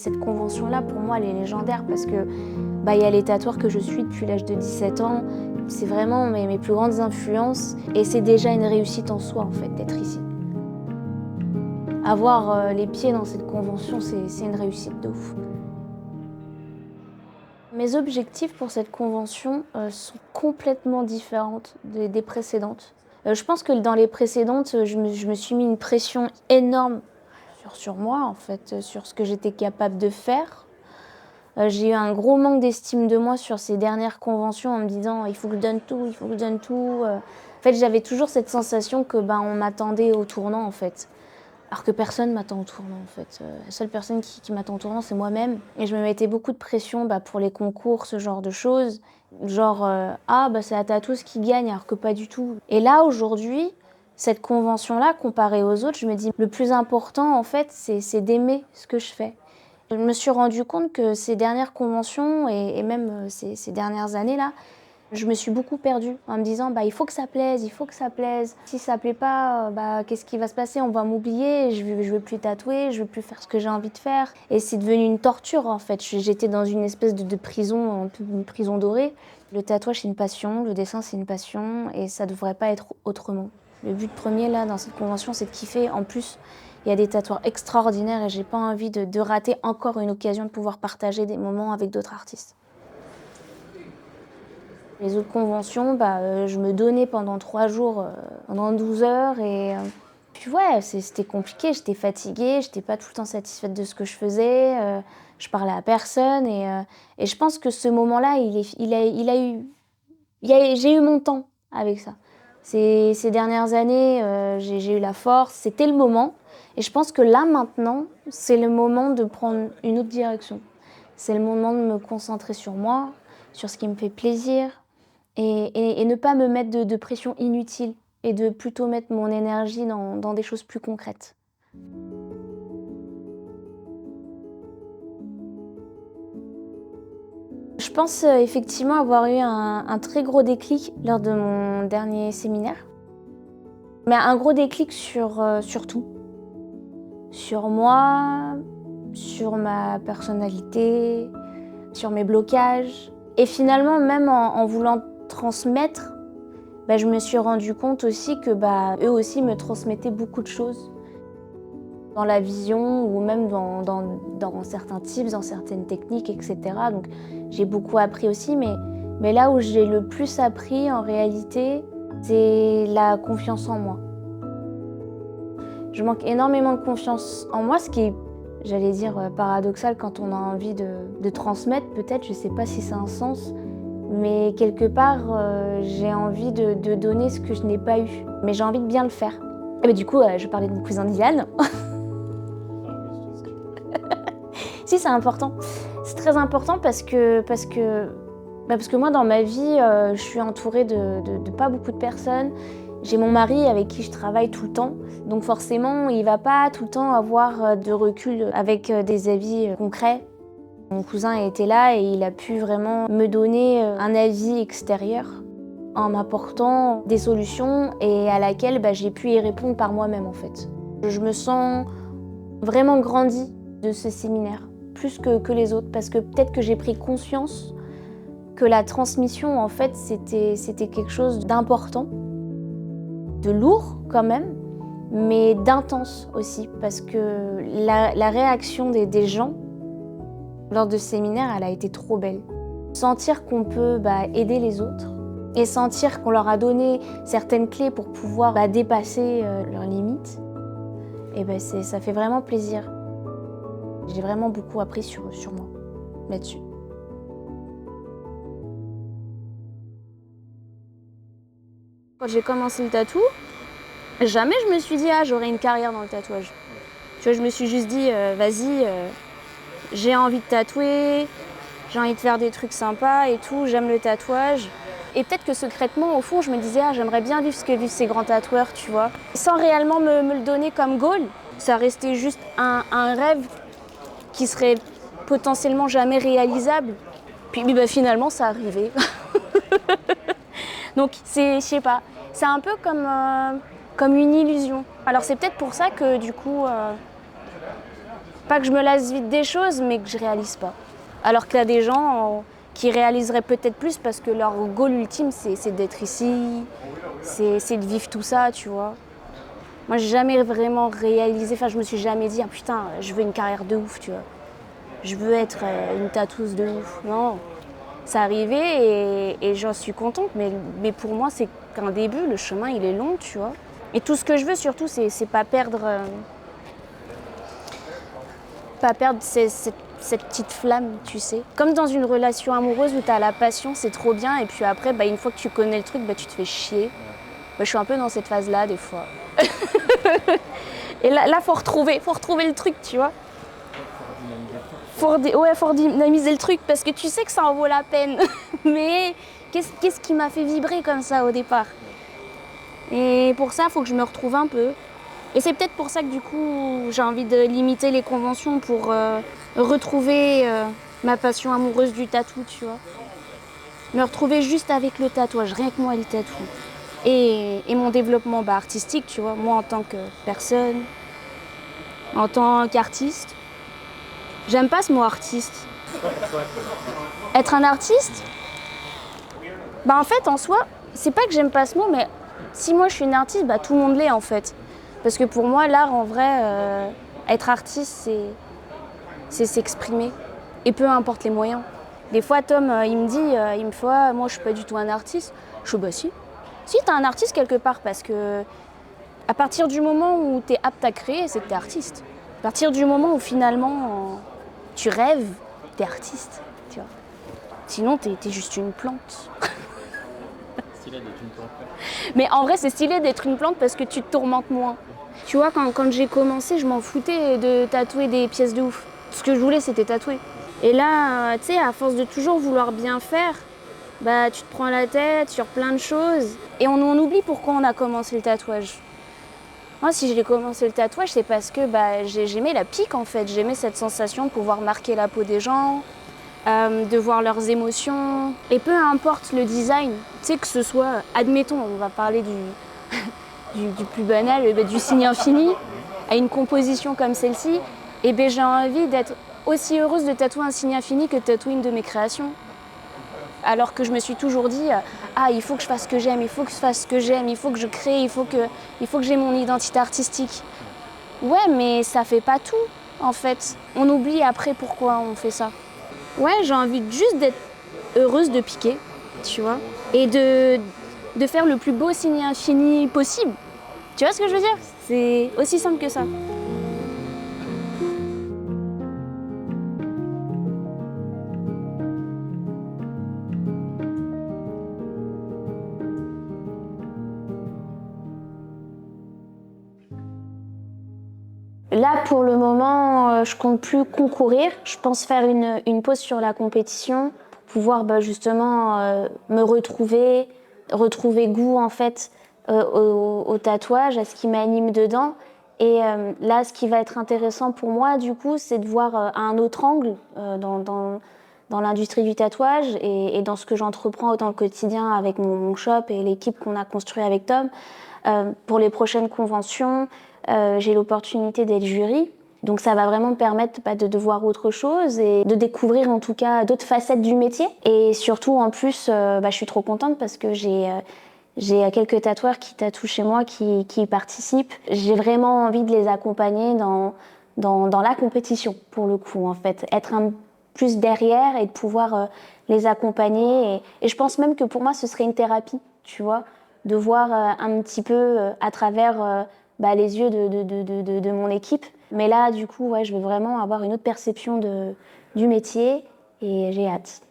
Cette convention-là, pour moi, elle est légendaire parce que y a les tatoueurs que je suis depuis l'âge de 17 ans. C'est vraiment mes plus grandes influences et c'est déjà une réussite en soi, en fait, d'être ici. Avoir les pieds dans cette convention, c'est une réussite de ouf. Mes objectifs pour cette convention sont complètement différentes des précédentes. Je pense que dans les précédentes, je me suis mis une pression énorme sur moi, en fait, sur ce que j'étais capable de faire. J'ai eu un gros manque d'estime de moi sur ces dernières conventions en me disant il faut que je donne tout, il faut que je donne tout. En fait, j'avais toujours cette sensation que on m'attendait au tournant en fait. Alors que personne m'attend au tournant en fait. La seule personne qui m'attend au tournant, c'est moi-même. Et je me mettais beaucoup de pression pour les concours, ce genre de choses. Genre c'est la tatoueuse qui gagne alors que pas du tout. Et là aujourd'hui, cette convention-là, comparée aux autres, je me dis le plus important en fait, c'est d'aimer ce que je fais. Je me suis rendu compte que ces dernières conventions et même ces dernières années-là, je me suis beaucoup perdue en me disant il faut que ça plaise, il faut que ça plaise. Si ça plaît pas, qu'est-ce qui va se passer? On va m'oublier, je vais plus tatouer, je vais plus faire ce que j'ai envie de faire. Et c'est devenu une torture en fait. J'étais dans une espèce de prison, un peu une prison dorée. Le tatouage c'est une passion, le dessin c'est une passion et ça devrait pas être autrement. Le but premier là dans cette convention c'est de kiffer. En plus, il y a des tatoueurs extraordinaires et j'ai pas envie de rater encore une occasion de pouvoir partager des moments avec d'autres artistes. Les autres conventions, je me donnais pendant 3 jours, pendant 12 heures et puis ouais, c'était compliqué, j'étais fatiguée, j'étais pas tout le temps satisfaite de ce que je faisais, je parlais à personne et je pense que ce moment-là, j'ai eu mon temps avec ça. Ces dernières années, j'ai eu la force, c'était le moment. Et je pense que là, maintenant, c'est le moment de prendre une autre direction. C'est le moment de me concentrer sur moi, sur ce qui me fait plaisir et ne pas me mettre de pression inutile et de plutôt mettre mon énergie dans des choses plus concrètes. Je pense effectivement avoir eu un très gros déclic lors de mon dernier séminaire. Mais un gros déclic sur tout. Sur moi, sur ma personnalité, sur mes blocages. Et finalement, même en voulant transmettre, je me suis rendu compte aussi que eux aussi me transmettaient beaucoup de choses. Dans la vision ou même dans certains tips, dans certaines techniques, etc. Donc j'ai beaucoup appris aussi, mais là où j'ai le plus appris en réalité, c'est la confiance en moi. Je manque énormément de confiance en moi, ce qui est, j'allais dire, paradoxal quand on a envie de transmettre, peut-être, je sais pas si ça a un sens, mais quelque part, j'ai envie de donner ce que je n'ai pas eu, mais j'ai envie de bien le faire. Et du coup, je parlais de mon cousin Dylan. Si, c'est important. C'est très important parce que moi, dans ma vie, je suis entourée de pas beaucoup de personnes. J'ai mon mari avec qui je travaille tout le temps. Donc forcément, il va pas tout le temps avoir de recul avec des avis concrets. Mon cousin était là et il a pu vraiment me donner un avis extérieur en m'apportant des solutions et à laquelle j'ai pu y répondre par moi-même en fait. Je me sens vraiment grandie de ce séminaire, plus que les autres, parce que peut-être que j'ai pris conscience que la transmission, en fait, c'était quelque chose d'important, de lourd quand même, mais d'intense aussi, parce que la réaction des gens lors de ce séminaire, elle a été trop belle. Sentir qu'on peut aider les autres et sentir qu'on leur a donné certaines clés pour pouvoir dépasser leurs limites, et ça fait vraiment plaisir. J'ai vraiment beaucoup appris sur moi, là-dessus. Quand j'ai commencé le tatou, jamais je me suis dit « j'aurai une carrière dans le tatouage ». Tu vois, je me suis juste dit « vas-y, j'ai envie de tatouer, j'ai envie de faire des trucs sympas et tout, j'aime le tatouage ». Et peut-être que secrètement, au fond, je me disais « j'aimerais bien vivre ce que vivent ces grands tatoueurs », tu vois. Sans réellement me le donner comme goal, ça restait juste un rêve qui serait potentiellement jamais réalisable. Puis finalement, ça arrivait. Donc, je sais pas, c'est un peu comme une illusion. Alors c'est peut-être pour ça que du coup, Pas que je me lasse vite des choses, mais que je réalise pas. Alors qu'il y a des gens qui réaliseraient peut-être plus parce que leur goal ultime, c'est d'être ici, c'est de vivre tout ça, tu vois. Moi, j'ai jamais vraiment réalisé, enfin, je me suis jamais dit, ah putain, je veux une carrière de ouf, tu vois. Je veux être une tatoueuse de ouf. Non, c'est arrivé et j'en suis contente, mais pour moi, c'est qu'un début, le chemin, il est long, tu vois. Et tout ce que je veux, surtout, c'est pas perdre cette petite flamme, tu sais. Comme dans une relation amoureuse où tu as la passion, c'est trop bien, et puis après, une fois que tu connais le truc, tu te fais chier. Je suis un peu dans cette phase-là, des fois. Et là, faut retrouver le truc, tu vois. Faut dynamiser le truc, parce que tu sais que ça en vaut la peine. Mais qu'est-ce qui m'a fait vibrer comme ça au départ? Et pour ça, il faut que je me retrouve un peu. Et c'est peut-être pour ça que du coup, j'ai envie de limiter les conventions pour retrouver ma passion amoureuse du tatou, tu vois. Me retrouver juste avec le tatouage, rien que moi le tatou. Et mon développement artistique, tu vois, moi en tant que personne, en tant qu'artiste. J'aime pas ce mot artiste. Être un artiste, en fait, en soi, c'est pas que j'aime pas ce mot, mais si moi je suis une artiste, tout le monde l'est en fait. Parce que pour moi, l'art, en vrai, être artiste, c'est s'exprimer. Et peu importe les moyens. Des fois, Tom, il me dit, il me fait, ah, moi je suis pas du tout un artiste. Je dis, bah si. Si, t'es un artiste quelque part, parce que à partir du moment où t'es apte à créer, c'est que t'es artiste. À partir du moment où finalement tu rêves, t'es artiste, tu vois. Sinon, t'es juste une plante. Stylé d'être une plante. Mais en vrai, c'est stylé d'être une plante parce que tu te tourmentes moins. Tu vois, quand j'ai commencé, je m'en foutais de tatouer des pièces de ouf. Tout ce que je voulais, c'était tatouer. Et là, tu sais, à force de toujours vouloir bien faire, tu te prends la tête sur plein de choses. Et on oublie pourquoi on a commencé le tatouage. Moi, si j'ai commencé le tatouage, c'est parce que j'aimais la pique, en fait. J'aimais cette sensation de pouvoir marquer la peau des gens, de voir leurs émotions. Et peu importe le design, tu sais, que ce soit, admettons, on va parler du plus banal, du signe infini, à une composition comme celle-ci, et j'ai envie d'être aussi heureuse de tatouer un signe infini que de tatouer une de mes créations. Alors que je me suis toujours dit, il faut que je fasse ce que j'aime, il faut que je fasse ce que j'aime, il faut que je crée, il faut que j'ai mon identité artistique. Ouais, mais ça fait pas tout, en fait. On oublie après pourquoi on fait ça. Ouais, j'ai envie juste d'être heureuse de piquer, tu vois, et de faire le plus beau signe infini possible. Tu vois ce que je veux dire? C'est aussi simple que ça. Là, pour le moment, je compte plus concourir. Je pense faire une pause sur la compétition pour pouvoir justement me retrouver goût en fait au tatouage, à ce qui m'anime dedans. Et là, ce qui va être intéressant pour moi, du coup, c'est de voir à un autre angle dans l'industrie du tatouage et dans ce que j'entreprends dans le quotidien avec mon shop et l'équipe qu'on a construit avec Tom. Pour les prochaines conventions, j'ai l'opportunité d'être jury. Donc ça va vraiment me permettre de voir autre chose et de découvrir en tout cas d'autres facettes du métier. Et surtout en plus, je suis trop contente parce que j'ai quelques tatoueurs qui tatouent chez moi qui y participent. J'ai vraiment envie de les accompagner dans la compétition pour le coup en fait. Être un plus derrière et de pouvoir les accompagner. Et je pense même que pour moi ce serait une thérapie, tu vois, de voir un petit peu à travers les yeux de mon équipe. Mais là, du coup, ouais, je veux vraiment avoir une autre perception du métier et j'ai hâte.